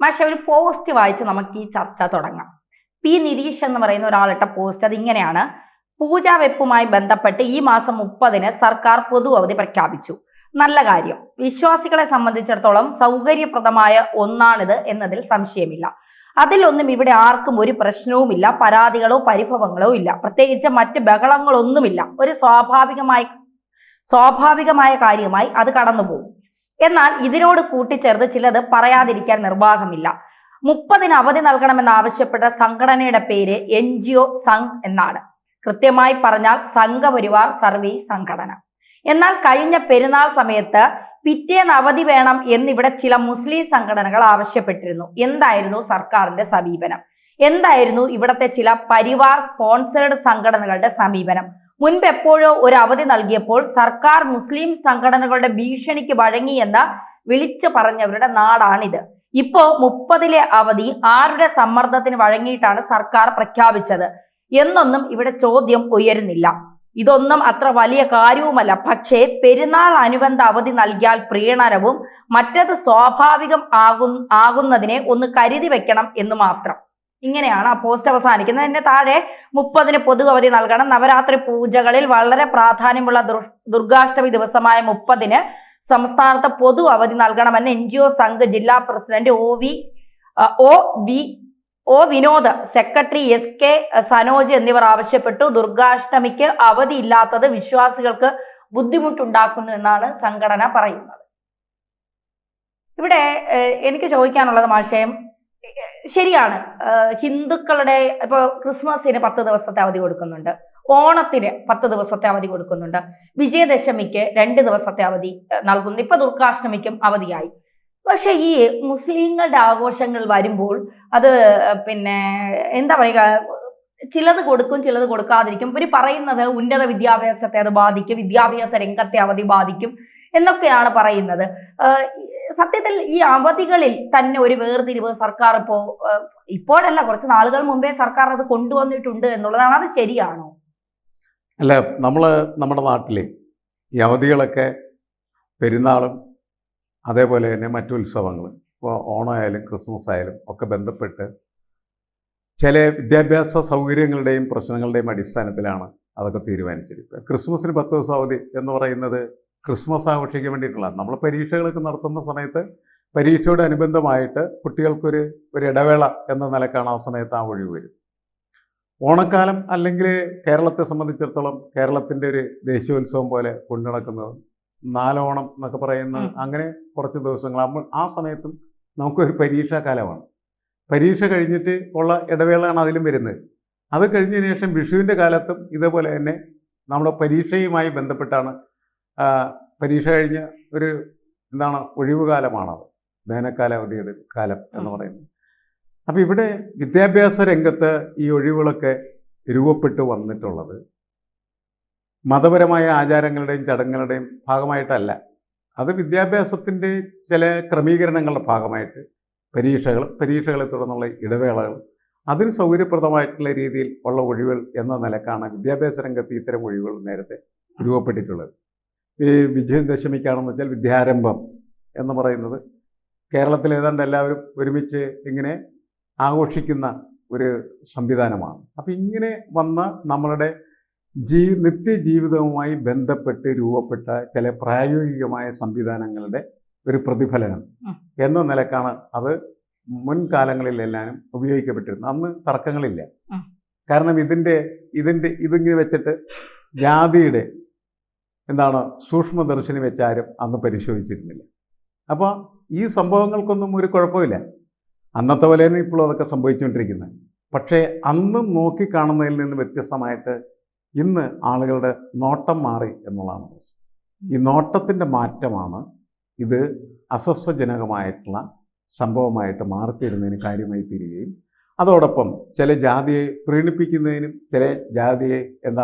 പക്ഷെ ഒരു പോസ്റ്റ് വായിച്ച് നമുക്ക് ഈ ചർച്ച തുടങ്ങാം. പി നിരീഷ് എന്ന് പറയുന്ന ഒരാളിട്ട പോസ്റ്റ് അതിങ്ങനെയാണ്: പൂജാവെപ്പുമായി ബന്ധപ്പെട്ട് ഈ മാസം 30-ന് സർക്കാർ പൊതു അവധി പ്രഖ്യാപിച്ചു. നല്ല കാര്യം. വിശ്വാസികളെ സംബന്ധിച്ചിടത്തോളം സൗകര്യപ്രദമായ ഒന്നാണിത് എന്നതിൽ സംശയമില്ല. അതിലൊന്നും ഇവിടെ ആർക്കും ഒരു പ്രശ്നവുമില്ല, പരാതികളോ പരിഭവങ്ങളോ ഇല്ല, പ്രത്യേകിച്ച് മറ്റ് ബഹളങ്ങളൊന്നുമില്ല. ഒരു സ്വാഭാവികമായ കാര്യമായി അത് കടന്നുപോകും. എന്നാൽ ഇതിനോട് കൂട്ടിച്ചേർത്ത് ചിലത് പറയാതിരിക്കാൻ നിർവാഹമില്ല. 30-ന് അവധി നൽകണമെന്നാവശ്യപ്പെട്ട സംഘടനയുടെ പേര് NGO സംഘ് എന്നാണ്. കൃത്യമായി പറഞ്ഞാൽ സംഘപരിവാർ സർവീസ് സംഘടന. എന്നാൽ കഴിഞ്ഞ പെരുന്നാൾ സമയത്ത് പിറ്റേന്ന് അവധി വേണം എന്നിവിടെ ചില മുസ്ലിം സംഘടനകൾ ആവശ്യപ്പെട്ടിരുന്നു. എന്തായിരുന്നു സർക്കാരിന്റെ സമീപനം? എന്തായിരുന്നു ഇവിടത്തെ ചില പരിവാർ സ്പോൺസേഡ് സംഘടനകളുടെ സമീപനം? മുൻപ് എപ്പോഴോ ഒരു അവധി നൽകിയപ്പോൾ സർക്കാർ മുസ്ലിം സംഘടനകളുടെ ഭീഷണിക്ക് വഴങ്ങിയെന്ന് വിളിച്ചു പറഞ്ഞവരുടെ നാടാണിത്. ഇപ്പോ 30-ലെ അവധി ആരുടെ സമ്മർദ്ദത്തിന് വഴങ്ങിയിട്ടാണ് സർക്കാർ പ്രഖ്യാപിച്ചത് എന്നൊന്നും ഇവിടെ ചോദ്യം ഉയരുന്നില്ല. ഇതൊന്നും അത്ര വലിയ കാര്യവുമല്ല. പക്ഷേ പെരുന്നാൾ അനുബന്ധ അവധി നൽകിയാൽ പ്രീണനവും മറ്റത് സ്വാഭാവികം ആകുന്നതിനെ ഒന്ന് കരുതി വെക്കണം എന്ന് മാത്രം. ഇങ്ങനെയാണ് ആ പോസ്റ്റ് അവസാനിക്കുന്നത്. അതിന്റെ താഴെ 30-ന് പൊതു അവധി നൽകണം. നവരാത്രി പൂജകളിൽ വളരെ പ്രാധാന്യമുള്ള ദുർഗാഷ്ടമി ദിവസമായ 30-ന് സംസ്ഥാനത്ത് പൊതു അവധി നൽകണമെന്ന് NGO സംഘ് ജില്ലാ president O Vinod, secretary SK Sanoj എന്നിവർ ആവശ്യപ്പെട്ടു. ദുർഗാഷ്ടമിക്ക് അവധി ഇല്ലാത്തത് വിശ്വാസികൾക്ക് ബുദ്ധിമുട്ടുണ്ടാക്കുന്നു എന്നാണ് സംഘടന പറയുന്നത്. ഇവിടെ എനിക്ക് ചോദിക്കാനുള്ളത് മാഷയം, ശരിയാണ്, ഹിന്ദുക്കളുടെ ഇപ്പൊ ക്രിസ്മസിന് 10 ദിവസത്തെ അവധി കൊടുക്കുന്നുണ്ട്, ഓണത്തിന് 10 ദിവസത്തെ അവധി കൊടുക്കുന്നുണ്ട്, വിജയദശമിക്ക് 2 ദിവസത്തെ അവധി നൽകുന്നു, ഇപ്പൊ ദുർഗാഷ്ടമിക്കും അവധിയായി. പക്ഷെ ഈ മുസ്ലിങ്ങളുടെ ആഘോഷങ്ങൾ വരുമ്പോൾ അത് എന്താ പറയുക, ചിലത് കൊടുക്കും, ചിലത് കൊടുക്കാതിരിക്കും. ഇവർ പറയുന്നത് ഉന്നത വിദ്യാഭ്യാസത്തെ അത് ബാധിക്കും, വിദ്യാഭ്യാസ രംഗത്തെ അവധി ബാധിക്കും എന്നൊക്കെയാണ് പറയുന്നത്. സത്യത്തിൽ ഈ അവധികളിൽ തന്നെ ഒരു വേർതിരിവ് സർക്കാർ ഇപ്പോഴല്ല, കുറച്ച് നാളുകൾ മുമ്പേ സർക്കാർ അത് കൊണ്ടുവന്നിട്ടുണ്ട് എന്നുള്ളതാണ്. അത് ശരിയാണോ? അല്ല, നമ്മുടെ നാട്ടിൽ ഈ അവധികളൊക്കെ പെരുന്നാളും അതേപോലെ തന്നെ മറ്റു ഉത്സവങ്ങൾ, ഇപ്പോൾ ഓണമായാലും ക്രിസ്മസ് ആയാലും ഒക്കെ ബന്ധപ്പെട്ട് ചില വിദ്യാഭ്യാസ സൗകര്യങ്ങളുടെയും പ്രശ്നങ്ങളുടെയും അടിസ്ഥാനത്തിലാണ് അതൊക്കെ തീരുമാനിച്ചിരിക്കുക. ക്രിസ്മസിന് 10 ദിവസം അവധി എന്ന് പറയുന്നത് ക്രിസ്മസ് ആഘോഷിക്കാൻ വേണ്ടിയിട്ടുള്ള, നമ്മൾ പരീക്ഷകളൊക്കെ നടത്തുന്ന സമയത്ത് പരീക്ഷയോട് അനുബന്ധമായിട്ട് കുട്ടികൾക്കൊരു ഇടവേള എന്ന നിലക്കാണ് ആ സമയത്ത് ആ ഒഴിവ് വരും. ഓണക്കാലം അല്ലെങ്കിൽ കേരളത്തെ സംബന്ധിച്ചിടത്തോളം കേരളത്തിൻ്റെ ഒരു ദേശീയോത്സവം പോലെ കൊണ്ടു നടക്കുന്നത് നാലോണം എന്നൊക്കെ പറയുന്ന അങ്ങനെ കുറച്ച് ദിവസങ്ങൾ. ആ സമയത്തും നമുക്കൊരു പരീക്ഷാകാലമാണ്. പരീക്ഷ കഴിഞ്ഞിട്ട് ഉള്ള ഇടവേളയാണ് അതിലും വരുന്നത്. അത് കഴിഞ്ഞതിന് ശേഷം വിഷുവിൻ്റെ കാലത്തും ഇതേപോലെ തന്നെ നമ്മുടെ പരീക്ഷയുമായി ബന്ധപ്പെട്ടാണ്. പരീക്ഷ കഴിഞ്ഞ് ഒരു ഒഴിവുകാലമാണത്, വേനൽക്കാല അവധിയുടെ കാലം എന്ന് പറയുന്നത്. അപ്പം ഇവിടെ വിദ്യാഭ്യാസ രംഗത്ത് ഈ ഒഴിവുകളൊക്കെ രൂപപ്പെട്ടു വന്നിട്ടുള്ളത് മതപരമായ ആചാരങ്ങളുടെയും ചടങ്ങുകളുടെയും ഭാഗമായിട്ടല്ല. അത് വിദ്യാഭ്യാസത്തിൻ്റെ ചില ക്രമീകരണങ്ങളുടെ ഭാഗമായിട്ട് പരീക്ഷകളെ തുടർന്നുള്ള ഇടവേളകൾ, അതിന് സൗകര്യപ്രദമായിട്ടുള്ള രീതിയിൽ ഉള്ള ഒഴിവുകൾ എന്ന നിലക്കാണ് വിദ്യാഭ്യാസ രംഗത്ത് ഇത്തരം ഒഴിവുകൾ നേരത്തെ രൂപപ്പെട്ടിട്ടുള്ളത്. ഈ വിജയദശമിക്കാണെന്ന് വെച്ചാൽ വിദ്യാരംഭം എന്ന് പറയുന്നത് കേരളത്തിൽ ഏതാണ്ട് എല്ലാവരും ഒരുമിച്ച് ഇങ്ങനെ ആഘോഷിക്കുന്ന ഒരു സംവിധാനമാണ്. അപ്പം ഇങ്ങനെ വന്ന നമ്മളുടെ നിത്യജീവിതവുമായി ബന്ധപ്പെട്ട് രൂപപ്പെട്ട ചില പ്രായോഗികമായ സംവിധാനങ്ങളുടെ ഒരു പ്രതിഫലനം എന്ന നിലക്കാണ് അത് മുൻകാലങ്ങളിലെല്ലാം ഉപയോഗിക്കപ്പെട്ടിരുന്നത്. അന്ന് തർക്കങ്ങളില്ല. കാരണം ഇതിങ്ങനെ വെച്ചിട്ട് ജാതിയുടെ സൂക്ഷ്മദർശിനി വെച്ചാരും അന്ന് പരിശോധിച്ചിരുന്നില്ല. അപ്പോൾ ഈ സംഭവങ്ങൾക്കൊന്നും ഒരു കുഴപ്പമില്ല. അന്നത്തെ പോലെ തന്നെ ഇപ്പോഴും അതൊക്കെ സംഭവിച്ചുകൊണ്ടിരിക്കുന്നത്. പക്ഷേ അന്ന് നോക്കിക്കാണുന്നതിൽ നിന്ന് വ്യത്യസ്തമായിട്ട് ഇന്ന് ആളുകളുടെ നോട്ടം മാറി എന്നുള്ളതാണ് പ്രശ്നം. ഈ നോട്ടത്തിൻ്റെ മാറ്റമാണ് ഇത് അസ്വസ്ഥജനകമായിട്ടുള്ള സംഭവമായിട്ട് മാറിത്തീരുന്നതിന് കാര്യമായി തീരുകയും അതോടൊപ്പം ചില ജാതിയെ പ്രീണിപ്പിക്കുന്നതിനും ചില ജാതിയെ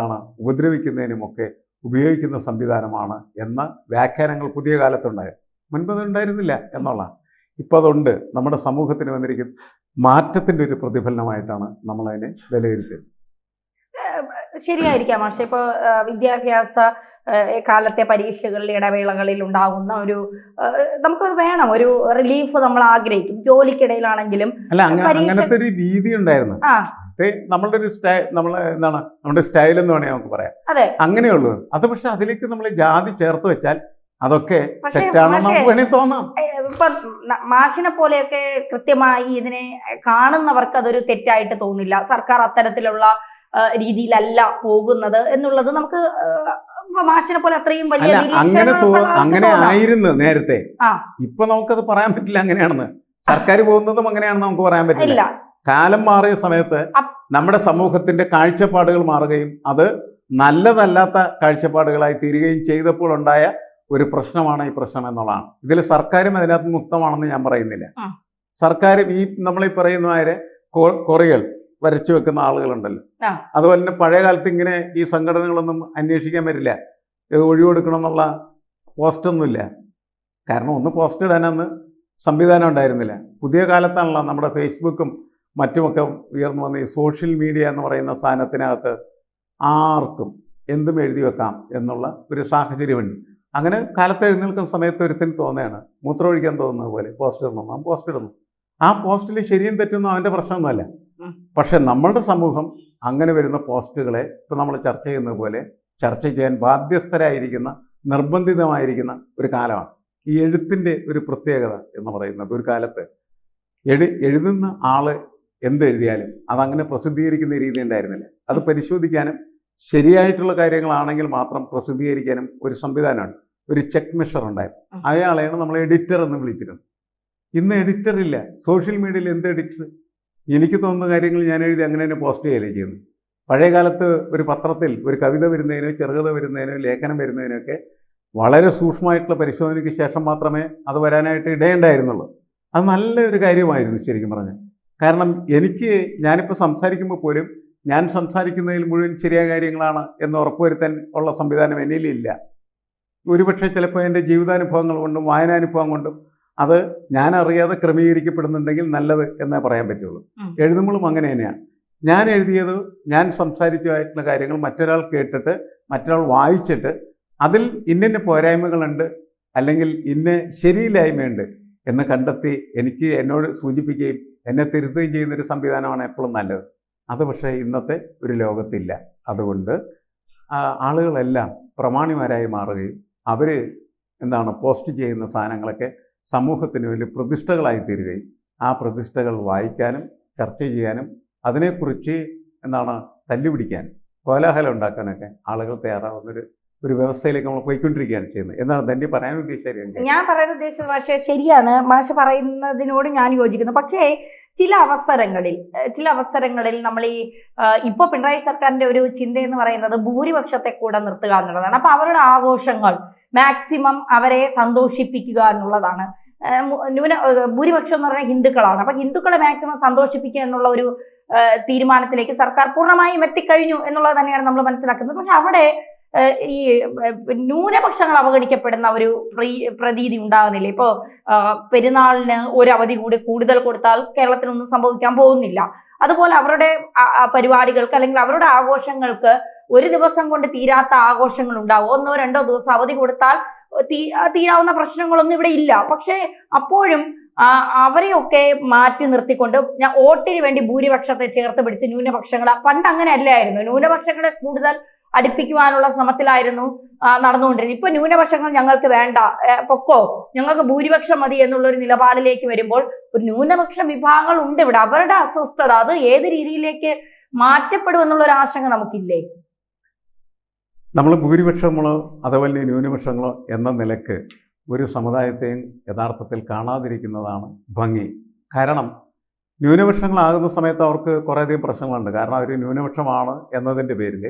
ഉപദ്രവിക്കുന്നതിനുമൊക്കെ ഉപയോഗിക്കുന്ന സംവിധാനമാണ് എന്ന വ്യാഖ്യാനങ്ങൾ പുതിയ കാലത്തുണ്ടായത്. മുൻപതുണ്ടായിരുന്നില്ല എന്നുള്ളതാണ്. ഇപ്പോൾ അതുണ്ട്. നമ്മുടെ സമൂഹത്തിന് വന്നിരിക്കുന്ന മാറ്റത്തിൻ്റെ ഒരു പ്രതിഫലനമായിട്ടാണ് നമ്മളതിനെ വിലയിരുത്തുന്നത്. ശരിയായിരിക്കാം. പക്ഷെ ഇപ്പോൾ വിദ്യാഭ്യാസ കാലത്തെ പരീക്ഷകളിലെ ഇടവേളകളിൽ ഉണ്ടാകുന്ന ഒരു നമുക്കത് വേണം, ഒരു റിലീഫ് നമ്മൾ ആഗ്രഹിക്കും. ജോലിക്കിടയിലാണെങ്കിലും അല്ല അങ്ങനത്തെ ഒരു രീതി ഉണ്ടായിരുന്നു. നമ്മളുടെ ഒരു നമ്മുടെ സ്റ്റൈൽ എന്ന് വേണമെങ്കിൽ നമുക്ക് പറയാം. അതെ, അങ്ങനെയുള്ളൂ അത്. പക്ഷെ അതിലേക്ക് നമ്മൾ ജാതി ചേർത്ത് വെച്ചാൽ അതൊക്കെ തെറ്റാണെന്ന് നമുക്ക് വേണമെങ്കിൽ തോന്നാം. ഇപ്പൊ മാഷിനെ പോലെയൊക്കെ കൃത്യമായി ഇതിനെ കാണുന്നവർക്ക് അതൊരു തെറ്റായിട്ട് തോന്നില്ല. സർക്കാർ അത്തരത്തിലുള്ള രീതിയിലല്ല പോകുന്നത് എന്നുള്ളത് നമുക്ക് മാഷിനെ പോലെ അത്രയും വലിയ അങ്ങനെ ആയിരുന്നു നേരത്തെ. ഇപ്പൊ നമുക്കത് പറയാൻ പറ്റില്ല അങ്ങനെയാണെന്ന്. സർക്കാർ പോകുന്നതും അങ്ങനെയാണെന്ന് നമുക്ക് പറയാൻ പറ്റില്ല. കാലം മാറിയ സമയത്ത് നമ്മുടെ സമൂഹത്തിന്റെ കാഴ്ചപ്പാടുകൾ മാറുകയും അത് നല്ലതല്ലാത്ത കാഴ്ചപ്പാടുകളായി തീരുകയും ചെയ്തപ്പോൾ ഉണ്ടായ ഒരു പ്രശ്നമാണ് ഈ പ്രശ്നം എന്നുള്ളതാണ്. ഇതിൽ സർക്കാരും അതിനകത്ത് മുക്തമാണെന്ന് ഞാൻ പറയുന്നില്ല. സർക്കാരും നമ്മളീ പറയുന്നവരെ കൊറികൾ വരച്ചു വെക്കുന്ന ആളുകളുണ്ടല്ലോ, അതുപോലെ തന്നെ പഴയ കാലത്ത് ഇങ്ങനെ ഈ സംഘടനകളൊന്നും അന്വേഷിക്കാൻ വരില്ല, ഒഴിവ് കൊടുക്കണം എന്നുള്ള പോസ്റ്റൊന്നുമില്ല. കാരണം ഒന്ന് പോസ്റ്റ് ഇടാനൊന്ന് സംവിധാനം ഉണ്ടായിരുന്നില്ല. പുതിയ കാലത്താണല്ലോ നമ്മുടെ ഫേസ്ബുക്കും മറ്റുമൊക്കെ ഉയർന്നു വന്ന ഈ സോഷ്യൽ മീഡിയ എന്ന് പറയുന്ന സാധനത്തിനകത്ത് ആർക്കും എന്തും എഴുതി വെക്കാം എന്നുള്ള ഒരു സാഹചര്യമുണ്ട്. അങ്ങനെ കാലത്ത് എഴുന്നേൽക്കുന്ന സമയത്ത് ഒരുത്തിന് തോന്നുകയാണ്, മൂത്രം ഒഴിക്കാൻ തോന്നുന്നത് പോലെ പോസ്റ്റ് ഇടണം, നാം പോസ്റ്റ് ഇടുന്നു. ആ പോസ്റ്റിൽ ശരിയും തെറ്റൊന്നും അവൻ്റെ പ്രശ്നമൊന്നുമല്ല. പക്ഷെ നമ്മളുടെ സമൂഹം അങ്ങനെ വരുന്ന പോസ്റ്റുകളെ ഇപ്പം നമ്മൾ ചർച്ച ചെയ്യുന്നത് പോലെ ചർച്ച ചെയ്യാൻ ബാധ്യസ്ഥരായിരിക്കുന്ന, നിർബന്ധിതമായിരിക്കുന്ന ഒരു കാലമാണ്. ഈ എഴുത്തിൻ്റെ ഒരു പ്രത്യേകത എന്ന് പറയുന്നത്, ഒരു കാലത്ത് എഴുതുന്ന ആള് എന്തെഴുതിയാലും അതങ്ങനെ പ്രസിദ്ധീകരിക്കുന്ന രീതി ഉണ്ടായിരുന്നില്ല. അത് പരിശോധിക്കാനും ശരിയായിട്ടുള്ള കാര്യങ്ങളാണെങ്കിൽ മാത്രം പ്രസിദ്ധീകരിക്കാനും ഒരു സംവിധാനമാണ്, ഒരു ചെക്ക് മെഷർ ഉണ്ടായിരുന്നു. അയാളെയാണ് നമ്മൾ എഡിറ്റർ എന്ന് വിളിച്ചിരുന്നത്. ഇന്ന് എഡിറ്റർ ഇല്ല. സോഷ്യൽ മീഡിയയിൽ എന്ത് എഡിറ്റർ? എനിക്ക് തോന്നുന്ന കാര്യങ്ങൾ ഞാൻ എഴുതി അങ്ങനെ തന്നെ പോസ്റ്റ് ചെയ്യലേ ചെയ്യുന്നു. പഴയ കാലത്ത് ഒരു പത്രത്തിൽ ഒരു കവിത വരുന്നതിനോ ചെറുകഥ വരുന്നതിനോ ലേഖനം വരുന്നതിനൊക്കെ വളരെ സൂക്ഷ്മമായിട്ടുള്ള പരിശോധനയ്ക്ക് ശേഷം മാത്രമേ അത് വരാനായിട്ട് ഇടയുണ്ടായിരുന്നുള്ളൂ. അത് നല്ലൊരു കാര്യമായിരുന്നു ശരിക്കും പറഞ്ഞാൽ. കാരണം ഞാനിപ്പോൾ സംസാരിക്കുമ്പോൾ പോലും ഞാൻ സംസാരിക്കുന്നതിൽ മുഴുവൻ ശരിയായ കാര്യങ്ങളാണ് എന്ന് ഉറപ്പുവരുത്താൻ ഉള്ള സംവിധാനം എന്നിലില്ല. ഒരുപക്ഷെ ചിലപ്പോൾ എൻ്റെ ജീവിതാനുഭവങ്ങൾ കൊണ്ടും വായനാനുഭവം കൊണ്ടും അത് ഞാൻ അറിയാതെ ക്രമീകരിക്കപ്പെടുന്നുണ്ടെങ്കിൽ നല്ലത് എന്നേ പറയാൻ പറ്റുള്ളൂ. എഴുതുമ്പോഴും അങ്ങനെ തന്നെയാണ്. ഞാൻ എഴുതിയത്, ഞാൻ സംസാരിച്ചതായിട്ടുള്ള കാര്യങ്ങൾ മറ്റൊരാൾ കേട്ടിട്ട്, മറ്റൊരാൾ വായിച്ചിട്ട് അതിൽ ഇന്ന പോരായ്മകളുണ്ട് അല്ലെങ്കിൽ ഇന്ന ശരിയില്ലായ്മയുണ്ട് എന്ന് കണ്ടെത്തി എനിക്ക് എന്നോട് സൂചിപ്പിക്കുകയും എന്നെ തിരുത്തുകയും ചെയ്യുന്നൊരു സംവിധാനമാണ് എപ്പോഴും നല്ലത്. അത് പക്ഷേ ഇന്നത്തെ ഒരു ലോകത്തില്ല. അതുകൊണ്ട് ആളുകളെല്ലാം പ്രമാണിമാരായി മാറുകയും അവർ പോസ്റ്റ് ചെയ്യുന്ന സാധനങ്ങളൊക്കെ സമൂഹത്തിന് വലിയ പ്രതിഷ്ഠകളായി തീരുകയും ആ പ്രതിഷ്ഠകൾ വായിക്കാനും ചർച്ച ചെയ്യാനും അതിനെക്കുറിച്ച് തല്ലുപിടിക്കാനും കോലാഹലം ഉണ്ടാക്കാനൊക്കെ ആളുകൾ തയ്യാറാവുന്നൊരു വ്യവസ്ഥയിലേക്ക് നമ്മൾ പോയിക്കൊണ്ടിരിക്കുകയാണ് ചെയ്യുന്നത്. എന്താണ് തന്നെ പറയാൻ ഉദ്ദേശിച്ചത്? ഞാൻ പറയാൻ ഉദ്ദേശിച്ചത് മാഷെ ശരിയാണ്, മാഷ് പറയുന്നതിനോട് ഞാൻ യോജിക്കുന്നു. പക്ഷേ ചില അവസരങ്ങളിൽ നമ്മൾ ഇപ്പൊ പിണറായി സർക്കാരിന്റെ ഒരു ചിന്ത എന്ന് പറയുന്നത് ഭൂരിപക്ഷത്തെ കൂടെ നിർത്തുക എന്നുള്ളതാണ്. അപ്പൊ അവരുടെ ആഘോഷങ്ങൾ മാക്സിമം അവരെ സന്തോഷിപ്പിക്കുക എന്നുള്ളതാണ്. ഭൂരിപക്ഷം എന്ന് പറഞ്ഞാൽ ഹിന്ദുക്കളാണ്. അപ്പൊ ഹിന്ദുക്കളെ മാക്സിമം സന്തോഷിപ്പിക്കുക എന്നുള്ള ഒരു തീരുമാനത്തിലേക്ക് സർക്കാർ പൂർണ്ണമായും എത്തിക്കഴിഞ്ഞു എന്നുള്ളത് തന്നെയാണ് നമ്മൾ മനസ്സിലാക്കുന്നത്. പക്ഷെ അവിടെ ഈ ന്യൂനപക്ഷങ്ങൾ അവഗണിക്കപ്പെടുന്ന ഒരു പ്രതീതി ഉണ്ടാകുന്നില്ല. ഇപ്പോൾ പെരുന്നാളിന് ഒരു അവധി കൂടി കൂടുതൽ കൊടുത്താൽ കേരളത്തിനൊന്നും സംഭവിക്കാൻ പോകുന്നില്ല. അതുപോലെ അവരുടെ പരിപാടികൾക്ക് അല്ലെങ്കിൽ അവരുടെ ആഘോഷങ്ങൾക്ക് ഒരു ദിവസം കൊണ്ട് തീരാത്ത ആഘോഷങ്ങൾ ഉണ്ടാവും. 1 or 2 ദിവസം അവധി കൊടുത്താൽ തീരാവുന്ന പ്രശ്നങ്ങളൊന്നും ഇവിടെ ഇല്ല. പക്ഷെ അപ്പോഴും അവരെയൊക്കെ മാറ്റി നിർത്തിക്കൊണ്ട് വോട്ടിന് വേണ്ടി ഭൂരിപക്ഷത്തെ ചേർത്ത് പിടിച്ച് ന്യൂനപക്ഷങ്ങളെ, പണ്ട് അങ്ങനെ അല്ലായിരുന്നു, ന്യൂനപക്ഷങ്ങളെ കൂടുതൽ അടുപ്പിക്കുവാനുള്ള ശ്രമത്തിലായിരുന്നു നടന്നുകൊണ്ടിരുന്നത്. ഇപ്പൊ ന്യൂനപക്ഷങ്ങൾ ഞങ്ങൾക്ക് വേണ്ട, പൊക്കോ, ഞങ്ങൾക്ക് ഭൂരിപക്ഷം മതി എന്നുള്ളൊരു നിലപാടിലേക്ക് വരുമ്പോൾ ഒരു ന്യൂനപക്ഷ വിഭാഗങ്ങൾ ഉണ്ട് ഇവിടെ. അവരുടെ അസ്വസ്ഥത അത് ഏത് രീതിയിലേക്ക് മാറ്റപ്പെടും എന്നുള്ളൊരു ആശങ്ക നമുക്കില്ലേ? നമ്മൾ ഭൂരിപക്ഷങ്ങളോ അതുപോലെ ന്യൂനപക്ഷങ്ങളോ എന്ന നിലക്ക് ഒരു സമുദായത്തെയും യഥാർത്ഥത്തിൽ കാണാതിരിക്കുന്നതാണ് ഭംഗി. കാരണം ന്യൂനപക്ഷങ്ങളാകുന്ന സമയത്ത് അവർക്ക് കുറേയധികം പ്രശ്നങ്ങളുണ്ട്. കാരണം അവർ ന്യൂനപക്ഷമാണ് എന്നതിൻ്റെ പേരിൽ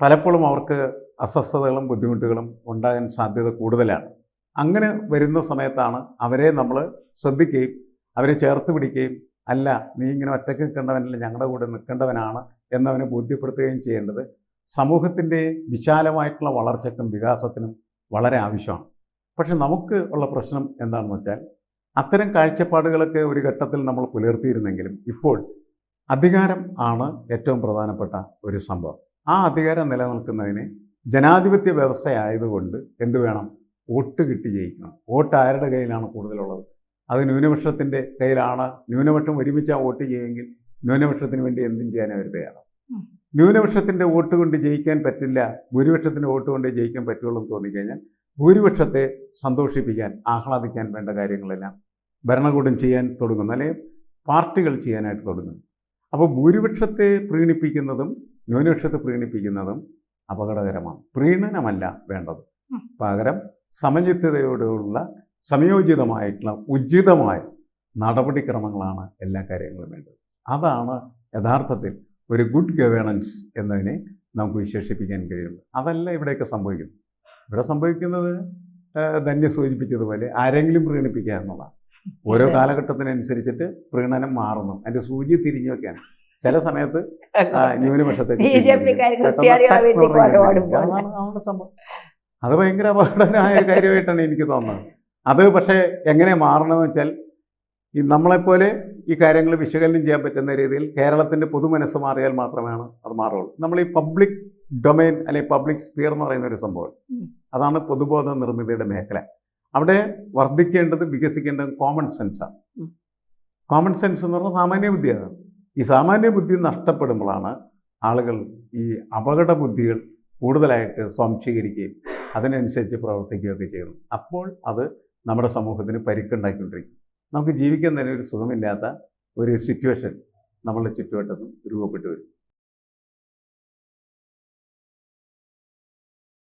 പലപ്പോഴും അവർക്ക് അസ്വസ്ഥതകളും ബുദ്ധിമുട്ടുകളും ഉണ്ടാകാൻ സാധ്യത കൂടുതലാണ്. അങ്ങനെ വരുന്ന സമയത്താണ് അവരെ നമ്മൾ ശ്രദ്ധിക്കുകയും അവരെ ചേർത്ത് പിടിക്കുകയും, അല്ല നീ ഇങ്ങനെ ഒറ്റയ്ക്ക് നിൽക്കേണ്ടവനല്ല, ഞങ്ങളുടെ കൂടെ നിൽക്കേണ്ടവനാണ് എന്നവനെ ബോധ്യപ്പെടുത്തുകയും ചെയ്യേണ്ടത് സമൂഹത്തിൻ്റെ വിശാലമായിട്ടുള്ള വളർച്ചയ്ക്കും വികാസത്തിനും വളരെ ആവശ്യമാണ്. പക്ഷെ നമുക്ക് ഉള്ള പ്രശ്നം എന്താണെന്ന് വെച്ചാൽ അത്തരം കാഴ്ചപ്പാടുകളൊക്കെ ഒരു ഘട്ടത്തിൽ നമ്മൾ പുലർത്തിയിരുന്നെങ്കിലും ഇപ്പോൾ അധികാരം ആണ് ഏറ്റവും പ്രധാനപ്പെട്ട ഒരു സംഭവം. ആ അധികാരം നിലനിൽക്കുന്നതിന് ജനാധിപത്യ വ്യവസ്ഥയായതുകൊണ്ട് എന്ത് വേണം? വോട്ട് കിട്ടി ജയിക്കണം. വോട്ട് ആരുടെ കയ്യിലാണ് കൂടുതലുള്ളത്? അത് ന്യൂനപക്ഷത്തിൻ്റെ കയ്യിലാണ്. ന്യൂനപക്ഷം ഒരുമിച്ച് വോട്ട് ചെയ്യുമെങ്കിൽ ന്യൂനപക്ഷത്തിന് വേണ്ടി എന്തും ചെയ്യാൻ അവർ തയ്യാറാണ്. ന്യൂനപക്ഷത്തിൻ്റെ വോട്ട് കൊണ്ട് ജയിക്കാൻ പറ്റില്ല, ഭൂരിപക്ഷത്തിൻ്റെ വോട്ട് കൊണ്ട് ജയിക്കാൻ പറ്റുള്ളൂ എന്ന് തോന്നിക്കഴിഞ്ഞാൽ ഭൂരിപക്ഷത്തെ സന്തോഷിപ്പിക്കാൻ, ആഹ്ലാദിക്കാൻ വേണ്ട കാര്യങ്ങളെല്ലാം ഭരണകൂടം ചെയ്യാൻ തുടങ്ങുന്നു, അല്ലെങ്കിൽ പാർട്ടികൾ ചെയ്യാനായിട്ട് തുടങ്ങുന്നു. അപ്പോൾ ഭൂരിപക്ഷത്തെ പ്രീണിപ്പിക്കുന്നതും ന്യൂനപക്ഷത്തെ പ്രീണിപ്പിക്കുന്നതും അപകടകരമാണ്. പ്രീണനമല്ല വേണ്ടത്. പകരം സമചിത്തതയോടുള്ള സംയോജിതമായിട്ടുള്ള ഉചിതമായ നടപടിക്രമങ്ങളാണ് എല്ലാ കാര്യങ്ങളും വേണ്ടത്. അതാണ് യഥാർത്ഥത്തിൽ ഒരു ഗുഡ് ഗവേണൻസ് എന്നതിനെ നമുക്ക് വിശേഷിപ്പിക്കാൻ കഴിയുള്ളൂ. അതല്ല ഇവിടെയൊക്കെ സംഭവിക്കുന്നത്. ഇവിടെ സംഭവിക്കുന്നത് ധന്യ സൂചിപ്പിച്ചതുപോലെ ആരെങ്കിലും പ്രീണിപ്പിക്കുക എന്നുള്ളതാണ്. ഓരോ കാലഘട്ടത്തിനനുസരിച്ചിട്ട് പ്രീണനം മാറുന്നു. അതിൻ്റെ സൂചി തിരിഞ്ഞു വെക്കാൻ ചില സമയത്ത് ന്യൂനപക്ഷത്തെ സംഭവം. അത് ഭയങ്കര അപകടകരമായ ഒരു കാര്യമായിട്ടാണ് എനിക്ക് തോന്നുന്നത്. അത് പക്ഷേ എങ്ങനെ മാറണമെന്ന് വെച്ചാൽ നമ്മളെപ്പോലെ ഈ കാര്യങ്ങൾ വിശകലനം ചെയ്യാൻ പറ്റുന്ന രീതിയിൽ കേരളത്തിൻ്റെ പൊതുമനസ്സ് മാറിയാൽ മാത്രമാണ് അത് മാറുള്ളൂ. നമ്മൾ ഈ പബ്ലിക് ഡൊമൈൻ അല്ലെങ്കിൽ പബ്ലിക് സ്പിയർ എന്ന് പറയുന്ന ഒരു സംഭവം, അതാണ് പൊതുബോധ നിർമ്മിതിയുടെ മേഖല. അവിടെ വർദ്ധിക്കേണ്ടതും വികസിക്കേണ്ടതും കോമൺ സെൻസാണ്. കോമൺ സെൻസ് എന്ന് പറഞ്ഞാൽ സാമാന്യ ബുദ്ധിയാണ്. ഈ സാമാന്യ ബുദ്ധി നഷ്ടപ്പെടുമ്പോഴാണ് ആളുകൾ ഈ അപകട ബുദ്ധികൾ കൂടുതലായിട്ട് സ്വാംശീകരിക്കുകയും അതിനനുസരിച്ച് പ്രവർത്തിക്കുകയൊക്കെ ചെയ്യുന്നു. അപ്പോൾ അത് നമ്മുടെ സമൂഹത്തിന് പരിക്കുണ്ടാക്കിക്കൊണ്ടിരിക്കും. നമുക്ക് ജീവിക്കാൻ തന്നെ ഒരു സുഖമില്ലാത്ത ഒരു സിറ്റുവേഷൻ നമ്മളുടെ ചുറ്റുവട്ടത്തും രൂപപ്പെട്ടു വരും.